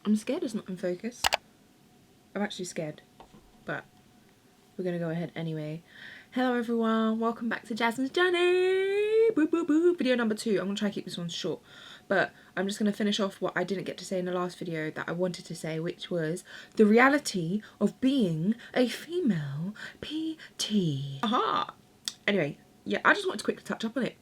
I'm scared it's not in focus. I'm actually scared, but we're gonna go ahead anyway. Hello everyone, welcome back to Jasmine's Journey. Boo, boo, boo. Video number 2. I'm gonna try to keep this one short, but I'm just gonna finish off what I didn't get to say in the last video that I wanted to say, which was the reality of being a female PT. Aha! Anyway, yeah, I just wanted to quickly touch up on it.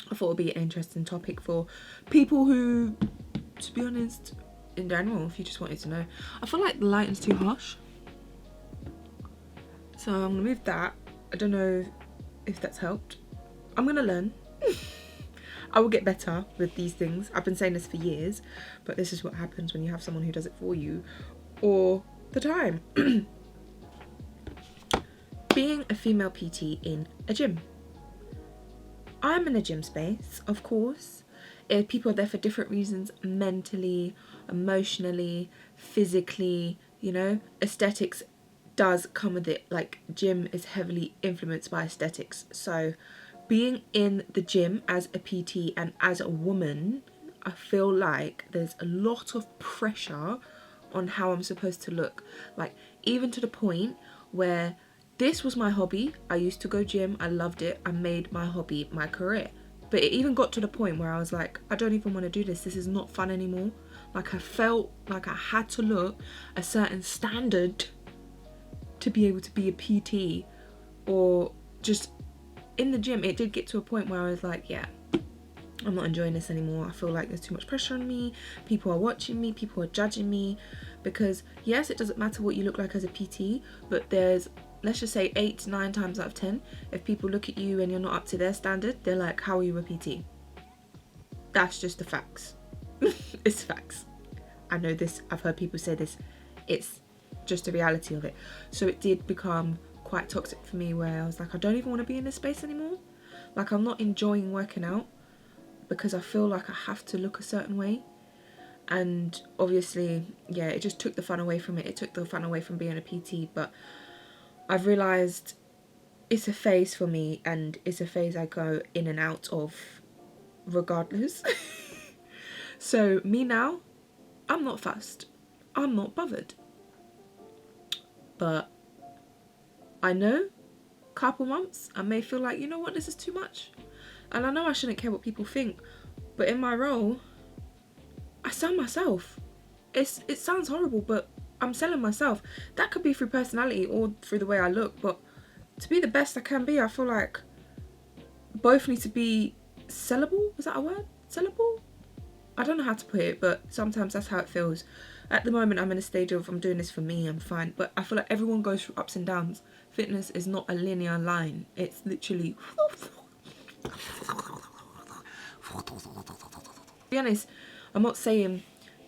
I thought it would be an interesting topic for people who, to be honest, in general, if you just wanted to know. I feel like the lighting's too harsh, so I'm gonna move that. I don't know if that's helped. I'm gonna learn. I will get better with these things. I've been saying this for years, but this is what happens when you have someone who does it for you all the time. Being a female PT in a gym. I'm in a gym space, of course. People are there for different reasons, mentally, emotionally, physically, you know. Aesthetics does come with it. Like, gym is heavily influenced by aesthetics. So being in the gym as a PT and as a woman, I feel like there's a lot of pressure on how I'm supposed to look. Like, even to the point where this was my hobby. I used to go gym. I loved it. I made my hobby my career. But it even got to the point where I was like, I don't even want to do this. This is not fun anymore. Like, I felt like I had to look a certain standard to be able to be a PT, or just in the gym. It did get to a point where I was like, yeah, I'm not enjoying this anymore. I feel like there's too much pressure on me. People are watching me. People are judging me. Because yes, it doesn't matter what you look like as a PT, but there's, let's just say 8 to 9 times out of 10, if people look at you and you're not up to their standard, they're like, how are you a PT? That's just the facts. It's facts. I know this, I've heard people say this. It's just the reality of it. So it did become quite toxic for me, where I was like, I don't even want to be in this space anymore. Like, I'm not enjoying working out because I feel like I have to look a certain way. And obviously, yeah, it just took the fun away from it. It took the fun away from being a PT, but I've realised it's a phase for me, and it's a phase I go in and out of regardless. So me now, I'm not fussed. I'm not bothered. But I know, couple months, I may feel like, you know what, this is too much. And I know I shouldn't care what people think, but in my role, I sell myself. It sounds horrible, but I'm selling myself. That could be through personality or through the way I look, but to be the best I can be, I feel like both need to be sellable. Is that a word? Sellable? I don't know how to put it, but sometimes that's how it feels. At the moment, I'm in a stage of, I'm doing this for me, I'm fine. But I feel like everyone goes through ups and downs. Fitness is not a linear line. It's literally... To be honest, I'm not saying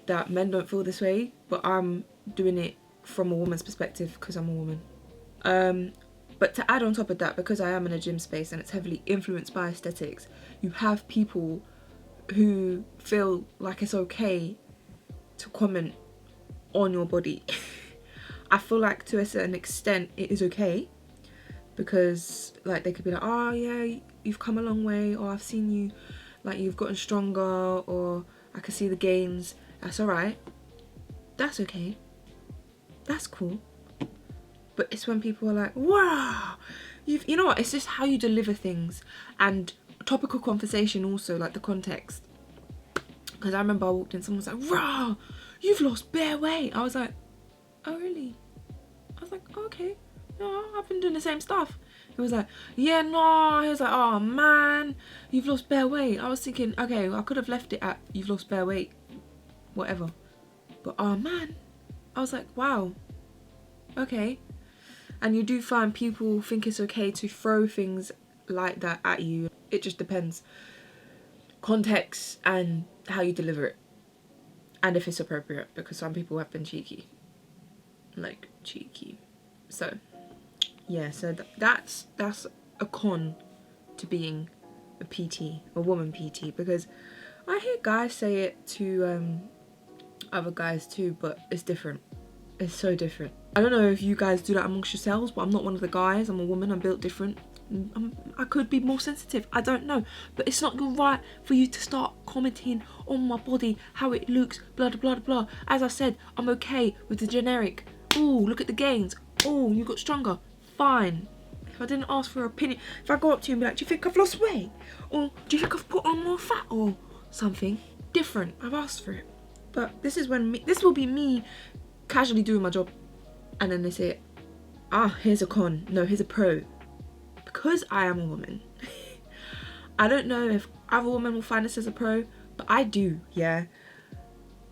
that men don't feel this way, but I'm doing it from a woman's perspective because I'm a woman. But to add on top of that, because I am in a gym space and it's heavily influenced by aesthetics, you have people who feel like it's okay to comment on your body. I feel like to a certain extent it is okay, because like they could be like, oh yeah, you've come a long way, or I've seen you, like you've gotten stronger, or I can see the gains. That's alright. That's okay. That's cool. But it's when people are like, wow, you know what, it's just how you deliver things, and topical conversation also, like the context. Because I remember I walked in, someone was like, rah, you've lost bare weight. I was like, oh really? I was like, oh, okay, no, I've been doing the same stuff. He was like, yeah, no. He was like, oh man, you've lost bare weight. I was thinking, okay, well, I could have left it at you've lost bare weight, whatever. But oh man, I was like, wow, okay. And you do find people think it's okay to throw things like that at you. It just depends. Context and how you deliver it. And if it's appropriate, because some people have been cheeky. Like, cheeky. So, yeah, so that's a con to being a PT, a woman PT. Because I hear guys say it to other guys too, but it's different. It's so different. I don't know if you guys do that amongst yourselves, but I'm not one of the guys. I'm a woman. I'm built different. I could be more sensitive, I don't know, but it's not your right for you to start commenting on my body, how it looks, blah blah blah. As I said, I'm okay with the generic. Oh, look at the gains. Oh, you got stronger. Fine. If I didn't ask for an opinion, if I go up to you and be like, do you think I've lost weight, or do you think I've put on more fat, or something different, I've asked for it. But this is when this will be me casually doing my job, and then they say, here's a con, no, here's a pro. Because I am a woman, I don't know if other women will find this as a pro, but I do, yeah.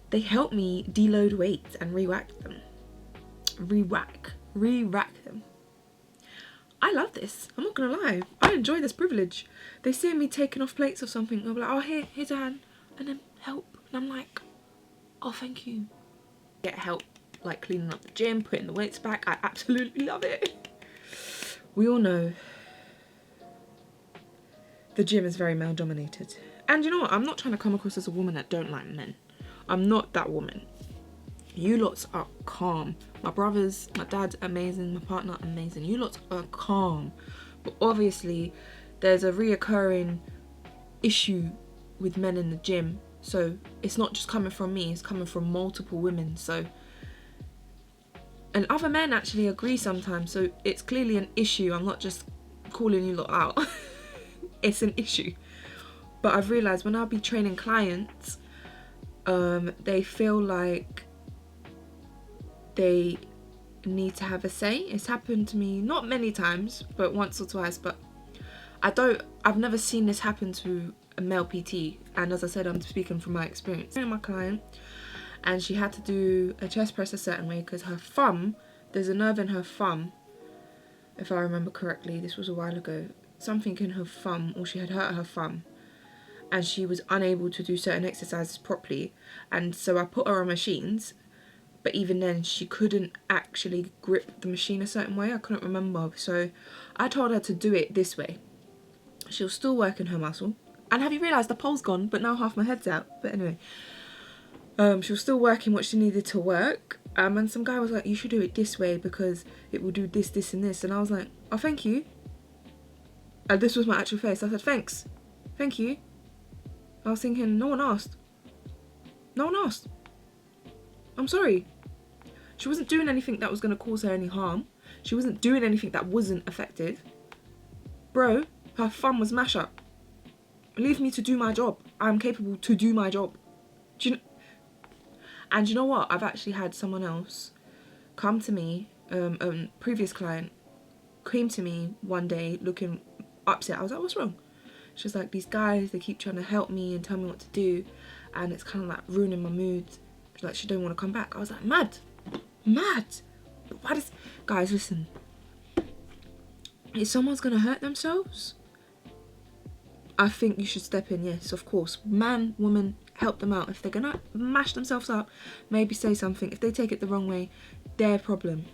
They help me deload weights and re-rack them. Re-rack them. I love this, I'm not gonna lie. I enjoy this privilege. They see me taking off plates or something, they'll be like, oh, here's a hand, and then help. And I'm like, oh, thank you. Get help, like cleaning up the gym, putting the weights back. I absolutely love it. We all know the gym is very male dominated. And you know what? I'm not trying to come across as a woman that don't like men. I'm not that woman. You lots are calm. My brothers, my dad's amazing, my partner amazing. You lots are calm. But obviously there's a reoccurring issue with men in the gym. So it's not just coming from me, it's coming from multiple women. So, and other men actually agree sometimes. So it's clearly an issue. I'm not just calling you lot out. It's an issue. But I've realized when I'll be training clients, they feel like they need to have a say. It's happened to me not many times, but once or twice. But I've never seen this happen to a male PT. And as I said, I'm speaking from my experience. My client, and she had to do a chest press a certain way because her thumb, there's a nerve in her thumb, if I remember correctly, this was a while ago, something in her thumb, or she had hurt her thumb, and she was unable to do certain exercises properly. And so I put her on machines, but even then she couldn't actually grip the machine a certain way. I couldn't remember, so I told her to do it this way. She was still working her muscle, and have you realised the pole's gone, but now half my head's out. But anyway, she was still working what she needed to work, and some guy was like, you should do it this way because it will do this, this and this. And I was like, oh, thank you. And this was my actual face. I said, thanks, thank you. I was thinking, no one asked. No one asked. I'm sorry. She wasn't doing anything that was going to cause her any harm. She wasn't doing anything that wasn't effective. Bro, her thumb was mash up. Leave me to do my job. I'm capable to do my job. Do you know? And you know what? I've actually had someone else come to me, a previous client, came to me one day looking upset. I was like, what's wrong? She was like, these guys, they keep trying to help me and tell me what to do, and it's kind of like ruining my mood. She's like, she don't want to come back. I was like, mad. Why does... Guys, listen. If someone's going to hurt themselves, I think you should step in, yes, of course. Man, woman, help them out. If they're going to mash themselves up, maybe say something. If they take it the wrong way, their problem.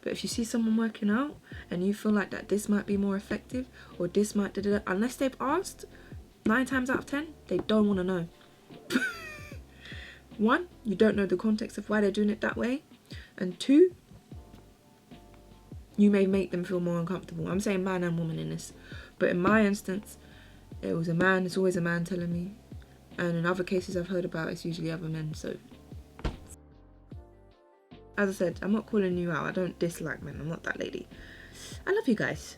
But if you see someone working out and you feel like that this might be more effective or this might unless they've asked, 9 times out of 10 they don't want to know. 1, you don't know the context of why they're doing it that way, and 2, you may make them feel more uncomfortable. I'm saying man and woman in this, but in my instance it was a man. It's always a man telling me, and in other cases I've heard about, it's usually other men. So as I said, I'm not calling you out. I don't dislike men. I'm not that lady. I love you guys.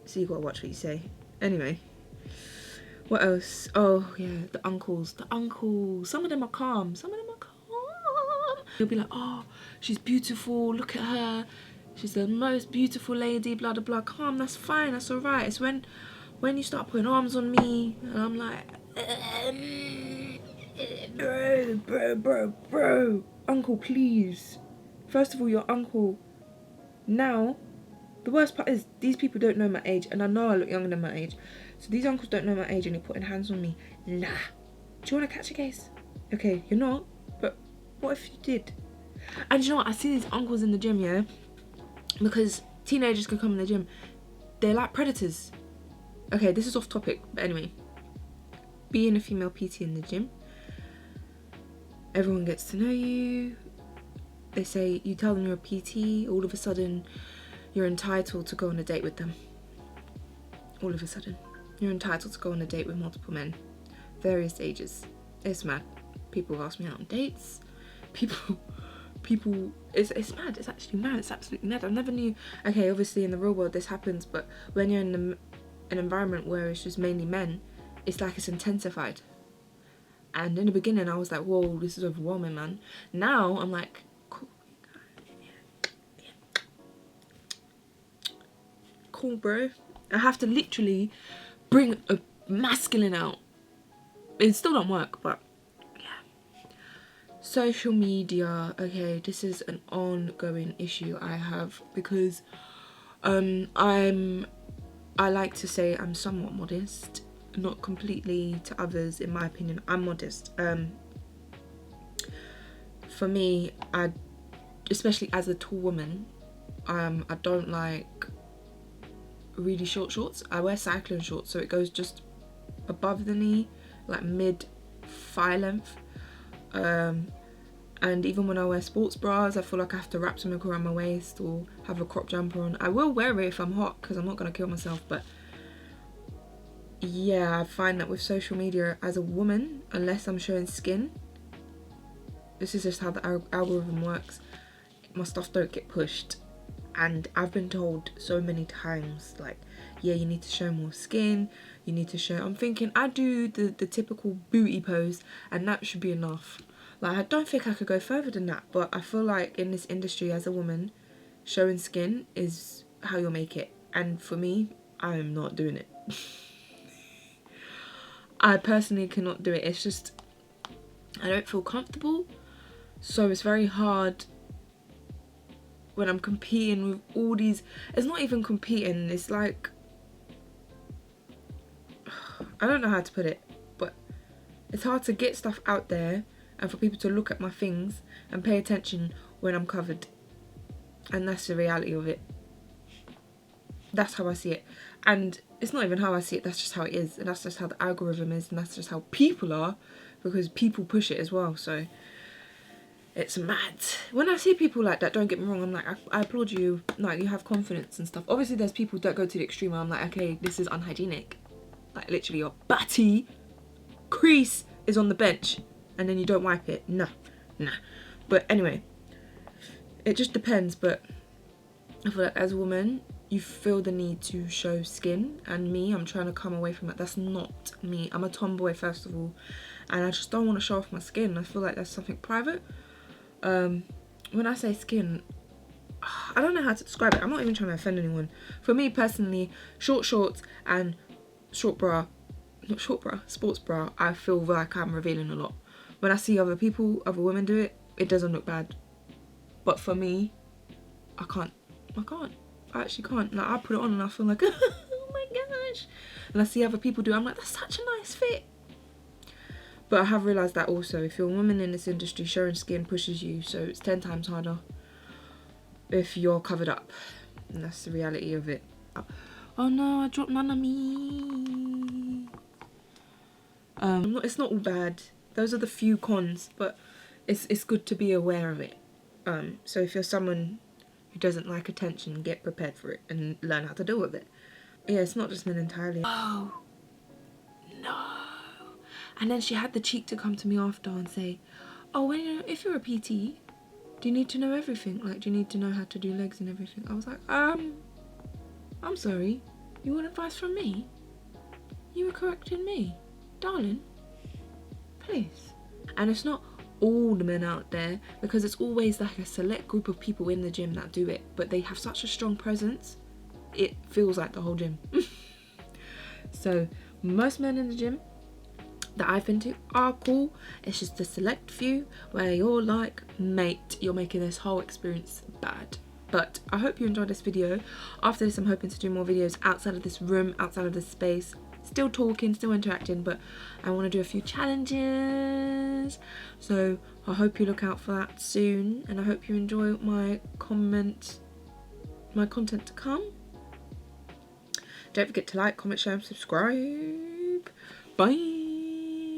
So you gotta watch what you say. Anyway, what else? Oh yeah, the uncles. The uncles. Some of them are calm. Some of them are calm. You'll be like, oh, she's beautiful. Look at her. She's the most beautiful lady. Blah blah blah. Calm. That's fine. That's alright. It's when you start putting arms on me, and I'm like, bro. Uncle, please. First of all, your uncle. Now, the worst part is these people don't know my age, and I know I look younger than my age. So these uncles don't know my age and you're putting hands on me. Nah. Do you want to catch a case? Okay, you're not. But what if you did? And you know what? I see these uncles in the gym, yeah? Because teenagers can come in the gym. They're like predators. Okay, this is off topic. But anyway. Being a female PT in the gym, everyone gets to know you. They say, you tell them you're a PT, all of a sudden you're entitled to go on a date with them. All of a sudden, you're entitled to go on a date with multiple men, various ages. It's mad. People have asked me out on dates. People, it's mad. It's actually mad. It's absolutely mad. I never knew. Okay, obviously in the real world this happens, but when you're in an environment where it's just mainly men, it's like it's intensified. And in the beginning, I was like, whoa, this is overwhelming, man. Now I'm like, cool, yeah. Cool, bro. I have to literally bring a masculine out. It still don't work, but yeah. Social media. Okay, this is an ongoing issue I have because I like to say I'm somewhat modest, not completely to others. In my opinion, I'm modest. For me, especially as a tall woman, I don't like really short shorts. I wear cycling shorts, so it goes just above the knee, like mid thigh length. And even when I wear sports bras, I feel like I have to wrap something around my waist or have a crop jumper on. I will wear it if I'm hot because I'm not going to kill myself, but yeah, I find that with social media as a woman, unless I'm showing skin, this is just how the algorithm works, my stuff don't get pushed. And I've been told so many times, like, yeah, you need to show more skin, you need to show. I'm thinking, I do the typical booty pose and that should be enough. Like, I don't think I could go further than that, but I feel like in this industry as a woman, showing skin is how you'll make it. And for me, I am not doing it. I personally cannot do it. It's just, I don't feel comfortable. So it's very hard when I'm competing with all these. It's not even competing. It's like, I don't know how to put it, but it's hard to get stuff out there and for people to look at my things and pay attention when I'm covered. And that's the reality of it. That's how I see it. And it's not even how I see it, that's just how it is. And that's just how the algorithm is, and that's just how people are, because people push it as well. So it's mad. When I see people like that, don't get me wrong, I'm like, I applaud you, like, you have confidence and stuff. Obviously there's people that go to the extreme where I'm like, okay, this is unhygienic. Like, literally your batty crease is on the bench and then you don't wipe it. Nah. But anyway, it just depends. But I feel like as a woman, you feel the need to show skin, and me, I'm trying to come away from it. That's not me. I'm a tomboy, first of all, and I just don't want to show off my skin. I feel like that's something private. When I say skin, I don't know how to describe it. I'm not even trying to offend anyone. For me personally, short shorts and sports bra, I feel like I'm revealing a lot. When I see other women do it, it doesn't look bad. But for me, I can't. I actually can't. Like, I put it on and I feel like, oh my gosh. And I see other people do it, I'm like, that's such a nice fit. But I have realised that also, if you're a woman in this industry, showing skin pushes you, so it's 10 times harder if you're covered up. And that's the reality of it. Oh no, I dropped none of me. It's not all bad. Those are the few cons, but it's good to be aware of it. So if you're someone who doesn't like attention, get prepared for it and learn how to deal with it. Yeah, it's not just men entirely. Oh, no. And then she had the cheek to come to me after and say, oh, well, if you're a PT, do you need to know everything? Like, do you need to know how to do legs and everything? I was like, I'm sorry. You want advice from me? You were correcting me. Darling, please. And it's not all the men out there, because it's always like a select group of people in the gym that do it, but they have such a strong presence, it feels like the whole gym. So most men in the gym that I've been to are cool. It's just a select few where you're like, mate, you're making this whole experience bad. But I hope you enjoyed this video. After this, I'm hoping to do more videos outside of this room, outside of this space. Still talking, still interacting, but I want to do a few challenges. So I hope you look out for that soon, and I hope you enjoy my content to come. Don't forget to like, comment, share, and subscribe. Bye.